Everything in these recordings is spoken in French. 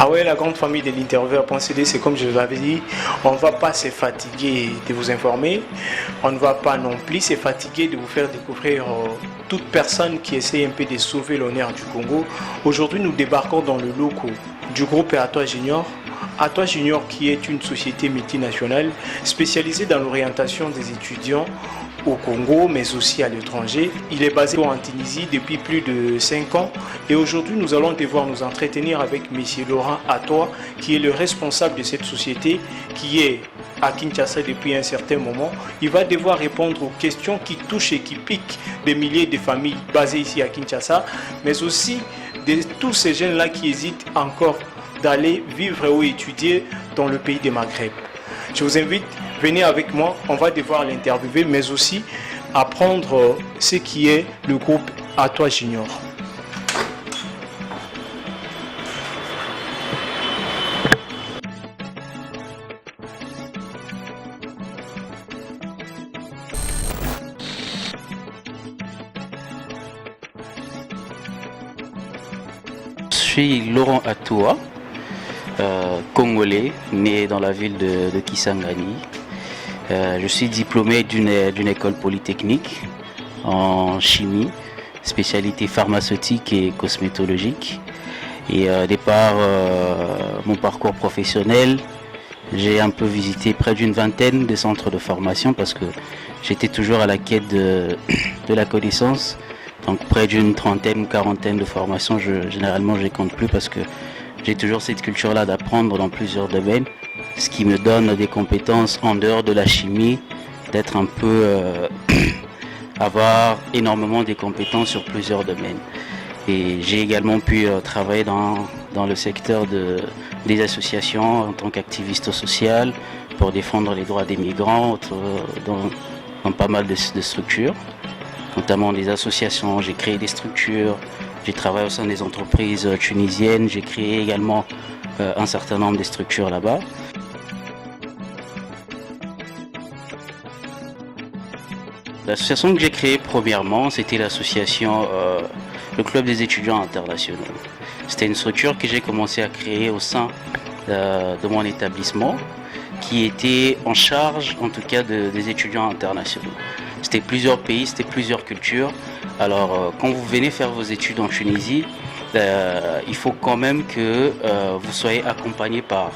Ah ouais, la grande famille de l'intervieweur.cd, c'est comme je vous l'avais dit, on ne va pas se fatiguer de vous informer, on ne va pas non plus se fatiguer de vous faire découvrir toute personne qui essaie un peu de sauver l'honneur du Congo. Aujourd'hui, nous débarquons dans le loco du groupe Atoa Junior. Atoa Junior qui est une société multinationale spécialisée dans l'orientation des étudiants au Congo, mais aussi à l'étranger. Il est basé en Tunisie depuis plus de 5 ans et aujourd'hui nous allons devoir nous entretenir avec M. Laurent Atoa qui est le responsable de cette société qui est à Kinshasa depuis un certain moment. Il va devoir répondre aux questions qui touchent et qui piquent des milliers de familles basées ici à Kinshasa, mais aussi de tous ces jeunes-là qui hésitent encore d'aller vivre ou étudier dans le pays des Maghreb. Je vous invite, venez avec moi, on va devoir l'interviewer, mais aussi apprendre ce qui est le groupe Atoa Junior. Je suis Laurent Atoa, congolais, né dans la ville de Kisangani. Je suis diplômé d'une école polytechnique en chimie, spécialité pharmaceutique et cosmétologique. Et départ mon parcours professionnel, j'ai un peu visité près d'une vingtaine de centres de formation parce que j'étais toujours à la quête de la connaissance. Donc près d'une trentaine ou quarantaine de formations, généralement je ne les compte plus parce que j'ai toujours cette culture-là d'apprendre dans plusieurs domaines, ce qui me donne des compétences en dehors de la chimie, d'être un peu, avoir énormément des compétences sur plusieurs domaines. Et j'ai également pu travailler dans le secteur des associations en tant qu'activiste social pour défendre les droits des migrants dans pas mal de structures, notamment des associations. J'ai créé des structures, j'ai travaillé au sein des entreprises tunisiennes, j'ai créé également un certain nombre de structures là-bas. L'association que j'ai créée premièrement, c'était l'association le Club des étudiants internationaux. C'était une structure que j'ai commencé à créer au sein de mon établissement qui était en charge en tout cas des étudiants internationaux. C'était plusieurs pays, c'était plusieurs cultures. Alors quand vous venez faire vos études en Tunisie, il faut quand même que vous soyez accompagné par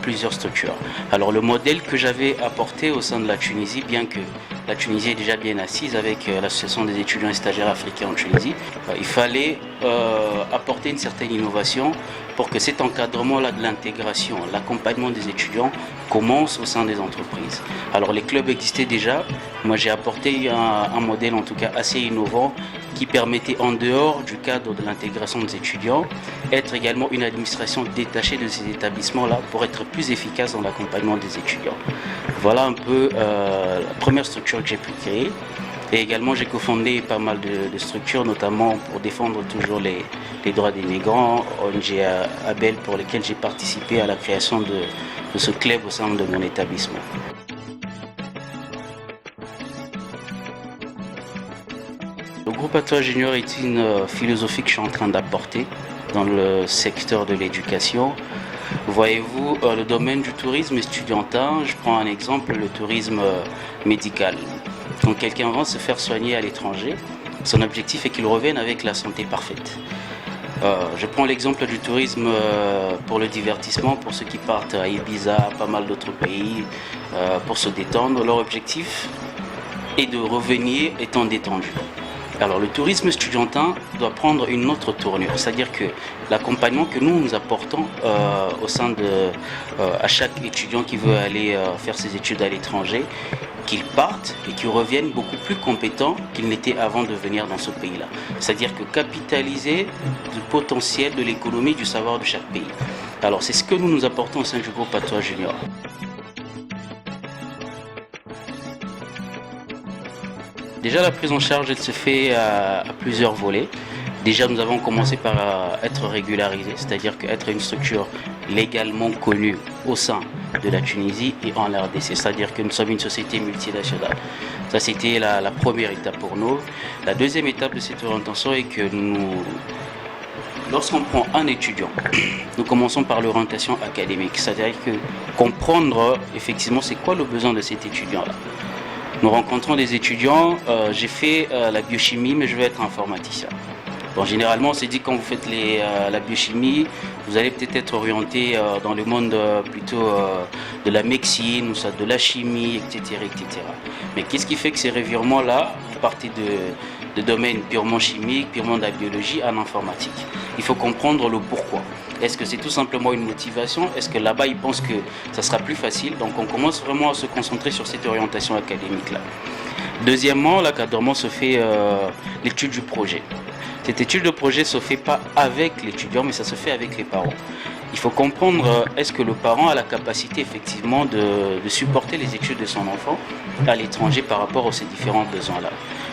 plusieurs structures. Alors le modèle que j'avais apporté au sein de la Tunisie, bien que la Tunisie est déjà bien assise avec l'association des étudiants et stagiaires africains en Tunisie, il fallait apporter une certaine innovation pour que cet encadrement-là de l'intégration, l'accompagnement des étudiants commence au sein des entreprises. Alors les clubs existaient déjà, moi j'ai apporté un modèle en tout cas assez innovant qui permettait en dehors du cadre de l'intégration des étudiants, être également une administration détachée de ces établissements-là pour être plus efficace dans l'accompagnement des étudiants. Voilà un peu la première structure que j'ai pu créer. Et également j'ai cofondé pas mal de structures, notamment pour défendre toujours les droits des migrants, ONG Abel, pour lesquels j'ai participé à la création de ce club au sein de mon établissement. Le groupe Atoa Junior est une philosophie que je suis en train d'apporter dans le secteur de l'éducation. Voyez-vous, le domaine du tourisme estudiantin, je prends un exemple, le tourisme médical. Quand quelqu'un va se faire soigner à l'étranger, son objectif est qu'il revienne avec la santé parfaite. Je prends l'exemple du tourisme pour le divertissement, pour ceux qui partent à Ibiza, pas mal d'autres pays, pour se détendre. Leur objectif est de revenir étant détendu. Alors le tourisme estudiantin doit prendre une autre tournure, c'est-à-dire que l'accompagnement que nous apportons au sein à chaque étudiant qui veut aller faire ses études à l'étranger, qu'ils partent et qu'ils reviennent beaucoup plus compétents qu'ils n'étaient avant de venir dans ce pays-là. C'est-à-dire que capitaliser du potentiel de l'économie, du savoir de chaque pays. Alors c'est ce que nous apportons au sein du groupe Atoa Junior. Déjà, la prise en charge elle se fait à plusieurs volets. Déjà, nous avons commencé par être régularisés, c'est-à-dire qu'être une structure légalement connue au sein de la Tunisie et en RDC, c'est-à-dire que nous sommes une société multinationale. Ça, c'était la première étape pour nous. La deuxième étape de cette orientation est que lorsqu'on prend un étudiant, nous commençons par l'orientation académique, c'est-à-dire que comprendre effectivement c'est quoi le besoin de cet étudiant-là. Nous rencontrons des étudiants, j'ai fait la biochimie mais je veux être informaticien. Bon, généralement, on s'est dit quand vous faites la biochimie, vous allez peut-être être orienté dans le monde plutôt de la médecine, ou ça, de la chimie, etc., etc. Mais qu'est-ce qui fait que ces revirements-là, vous partez de domaines purement chimiques, purement de la biologie en informatique? Il faut comprendre le pourquoi. Est-ce que c'est tout simplement une motivation? Est-ce que là-bas, ils pensent que ça sera plus facile? Donc, on commence vraiment à se concentrer sur cette orientation académique-là. Deuxièmement, l'encadrement se fait l'étude du projet. Cette étude de projet se fait pas avec l'étudiant, mais ça se fait avec les parents. Il faut comprendre, est-ce que le parent a la capacité effectivement de supporter les études de son enfant à l'étranger par rapport à ces différents besoins-là.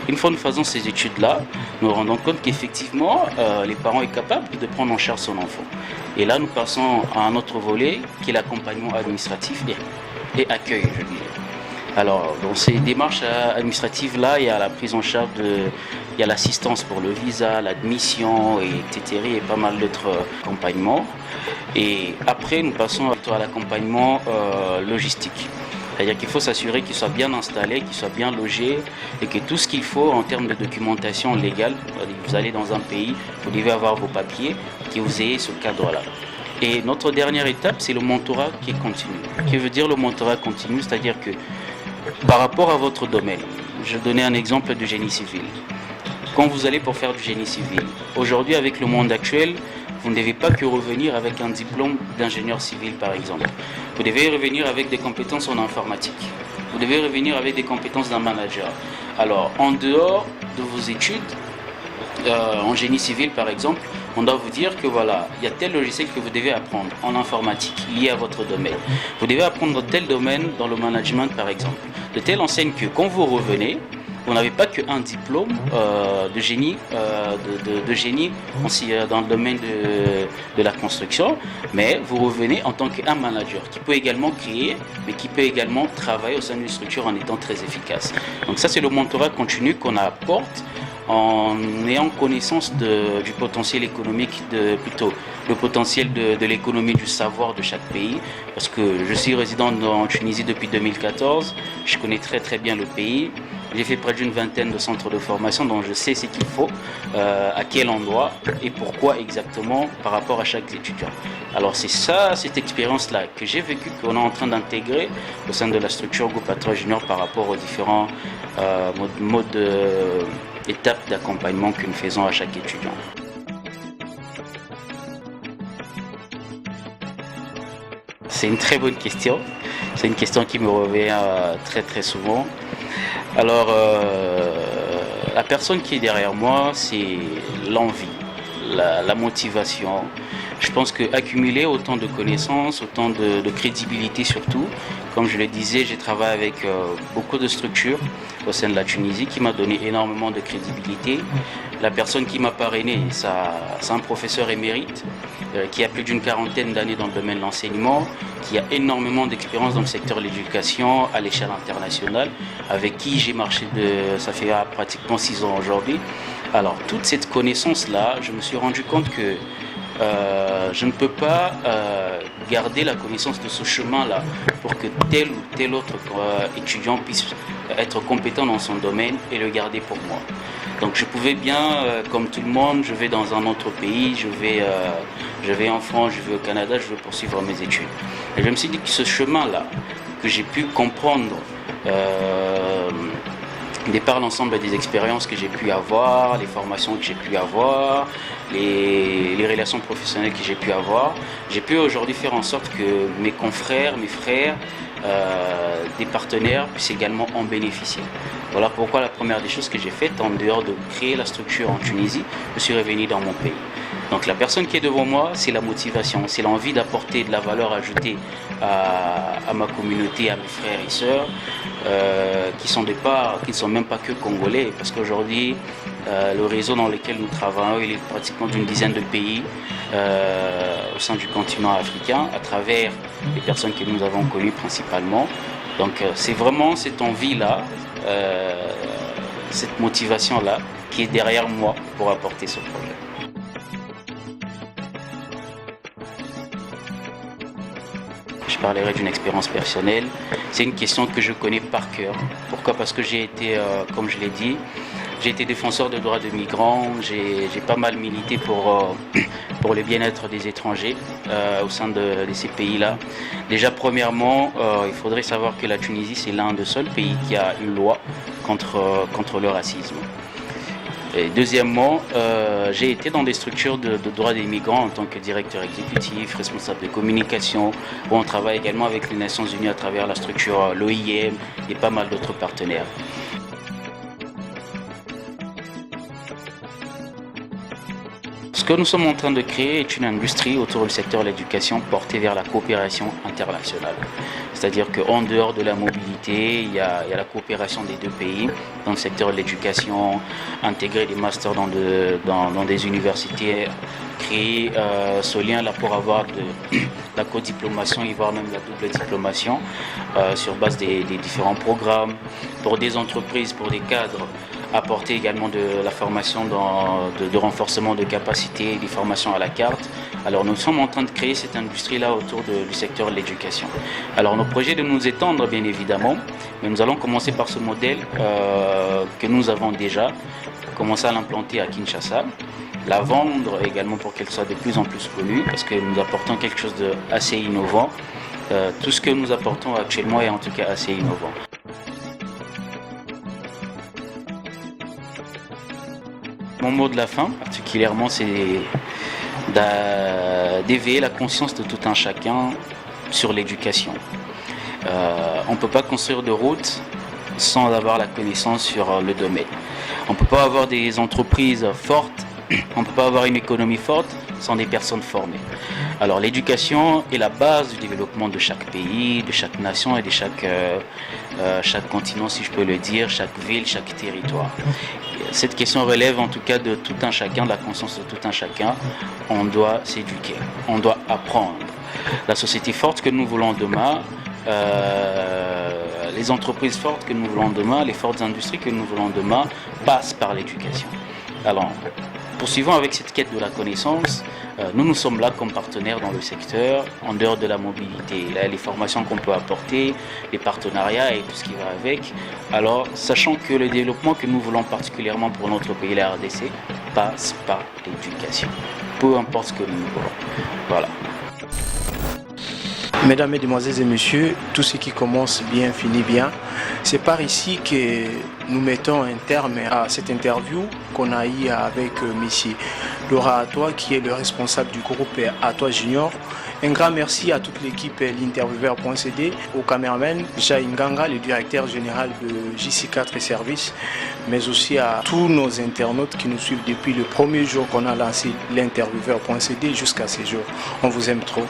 Une fois que nous faisons ces études-là, nous nous rendons compte qu'effectivement, les parents sont capables de prendre en charge son enfant. Et là, nous passons à un autre volet qui est l'accompagnement administratif et accueil, je dirais. Alors, dans ces démarches administratives-là, il y a la prise en charge il y a l'assistance pour le visa, l'admission, etc. et pas mal d'autres accompagnements. Et après, nous passons plutôt à l'accompagnement logistique. C'est-à-dire qu'il faut s'assurer qu'il soit bien installé, qu'il soit bien logé et que tout ce qu'il faut en termes de documentation légale, vous allez dans un pays, vous devez avoir vos papiers, que vous ayez ce cadre-là. Et notre dernière étape, c'est le mentorat qui est continu. Que veut dire le mentorat continu? C'est-à-dire que par rapport à votre domaine, je vais donner un exemple du génie civil. Quand vous allez pour faire du génie civil, aujourd'hui avec le monde actuel, vous ne devez pas que revenir avec un diplôme d'ingénieur civil par exemple. Vous devez revenir avec des compétences en informatique. Vous devez revenir avec des compétences d'un manager. Alors en dehors de vos études, en génie civil par exemple, on doit vous dire que voilà, il y a tel logiciel que vous devez apprendre en informatique lié à votre domaine. Vous devez apprendre tel domaine dans le management par exemple. De telle enseigne que quand vous revenez, vous n'avez pas qu'un diplôme de génie, dans le domaine de la construction, mais vous revenez en tant qu'un manager qui peut également créer, mais qui peut également travailler au sein d'une structure en étant très efficace. Donc ça, c'est le mentorat continu qu'on apporte en ayant connaissance du potentiel économique, plutôt le potentiel de l'économie du savoir de chaque pays. Parce que je suis résident en Tunisie depuis 2014, je connais très très bien le pays. J'ai fait près d'une vingtaine de centres de formation, donc je sais ce qu'il faut, à quel endroit et pourquoi exactement par rapport à chaque étudiant. Alors c'est ça, cette expérience-là que j'ai vécue, qu'on est en train d'intégrer au sein de la structure Groupe A3 Junior par rapport aux différents étapes d'accompagnement que nous faisons à chaque étudiant. C'est une très bonne question. C'est une question qui me revient très très souvent. Alors, la personne qui est derrière moi, c'est l'envie, la motivation. Je pense qu'accumuler autant de connaissances, autant de crédibilité surtout, comme je le disais, j'ai travaillé avec beaucoup de structures au sein de la Tunisie qui m'a donné énormément de crédibilité. La personne qui m'a parrainé, c'est un professeur émérite qui a plus d'une quarantaine d'années dans le domaine de l'enseignement, qui a énormément d'expérience dans le secteur de l'éducation à l'échelle internationale, avec qui j'ai marché ça fait pratiquement 6 ans aujourd'hui. Alors toute cette connaissance-là, je me suis rendu compte que je ne peux pas garder la connaissance de ce chemin-là pour que tel ou tel autre étudiant puisse être compétent dans son domaine et le garder pour moi. Donc je pouvais bien, comme tout le monde, je vais dans un autre pays, je vais en France, je vais au Canada, je veux poursuivre mes études. Et je me suis dit que ce chemin-là, que j'ai pu comprendre de par l'ensemble des expériences que j'ai pu avoir, les formations que j'ai pu avoir, les relations professionnelles que j'ai pu avoir, j'ai pu aujourd'hui faire en sorte que mes confrères, mes frères, des partenaires puissent également en bénéficier. Voilà pourquoi la première des choses que j'ai faites, en dehors de créer la structure en Tunisie, je suis revenu dans mon pays. Donc la personne qui est devant moi, c'est la motivation, c'est l'envie d'apporter de la valeur ajoutée à ma communauté, à mes frères et sœurs, qui ne sont même pas que congolais, parce qu'aujourd'hui, le réseau dans lequel nous travaillons, il est pratiquement d'une dizaine de pays au sein du continent africain, à travers les personnes que nous avons connues principalement. Donc c'est vraiment cette envie-là, cette motivation-là qui est derrière moi pour apporter ce projet. je parlerai d'une expérience personnelle. C'est une question que je connais par cœur. Pourquoi? Parce que j'ai été, comme je l'ai dit, j'ai été défenseur de droits de migrants, j'ai pas mal milité pour le bien-être des étrangers au sein de ces pays-là. Déjà, premièrement, il faudrait savoir que la Tunisie, c'est l'un des seuls pays qui a une loi contre le racisme. Et deuxièmement, j'ai été dans des structures de droits des migrants en tant que directeur exécutif, responsable de communication, où on travaille également avec les Nations Unies à travers la structure l'OIM et pas mal d'autres partenaires. Ce que nous sommes en train de créer est une industrie autour du secteur de l'éducation portée vers la coopération internationale. C'est-à-dire qu'en dehors de la mobilité, il y a la coopération des deux pays dans le secteur de l'éducation, intégrer des masters dans des universités, créer ce lien-là pour avoir la codiplomation et voire même la double diplomation sur base des différents programmes, pour des entreprises, pour des cadres, apporter également de la formation de renforcement de capacité, des formations à la carte. Alors nous sommes en train de créer cette industrie-là autour du secteur de l'éducation. Alors nos projets de nous étendre bien évidemment, mais nous allons commencer par ce modèle que nous avons déjà, commencer à l'implanter à Kinshasa, la vendre également pour qu'elle soit de plus en plus connue, parce que nous apportons quelque chose d'assez innovant. Tout ce que nous apportons actuellement est en tout cas assez innovant. Mon mot de la fin, particulièrement, c'est d'éveiller la conscience de tout un chacun sur l'éducation. On ne peut pas construire de route sans avoir la connaissance sur le domaine. On ne peut pas avoir des entreprises fortes, on ne peut pas avoir une économie forte sans des personnes formées. Alors l'éducation est la base du développement de chaque pays, de chaque nation et de chaque continent, si je peux le dire, chaque ville, chaque territoire. Cette question relève en tout cas de tout un chacun, de la conscience de tout un chacun. On doit s'éduquer, on doit apprendre. La société forte que nous voulons demain, les entreprises fortes que nous voulons demain, les fortes industries que nous voulons demain passent par l'éducation. Alors, poursuivons avec cette quête de la connaissance. Nous sommes là comme partenaires dans le secteur, en dehors de la mobilité. Là, les formations qu'on peut apporter, les partenariats et tout ce qui va avec. Alors, sachant que le développement que nous voulons particulièrement pour notre pays, la RDC, passe par l'éducation. Peu importe ce que nous voulons. Voilà. Mesdames, Mesdemoiselles et Messieurs, tout ce qui commence bien finit bien. C'est par ici que nous mettons un terme à cette interview qu'on a eue avec M. Laura Atoa, qui est le responsable du groupe Atoa Junior. Un grand merci à toute l'équipe l'intervieweur.cd, au caméraman Jai Nganga, le directeur général de JC4 Services, mais aussi à tous nos internautes qui nous suivent depuis le premier jour qu'on a lancé l'intervieweur.cd jusqu'à ce jour. On vous aime trop.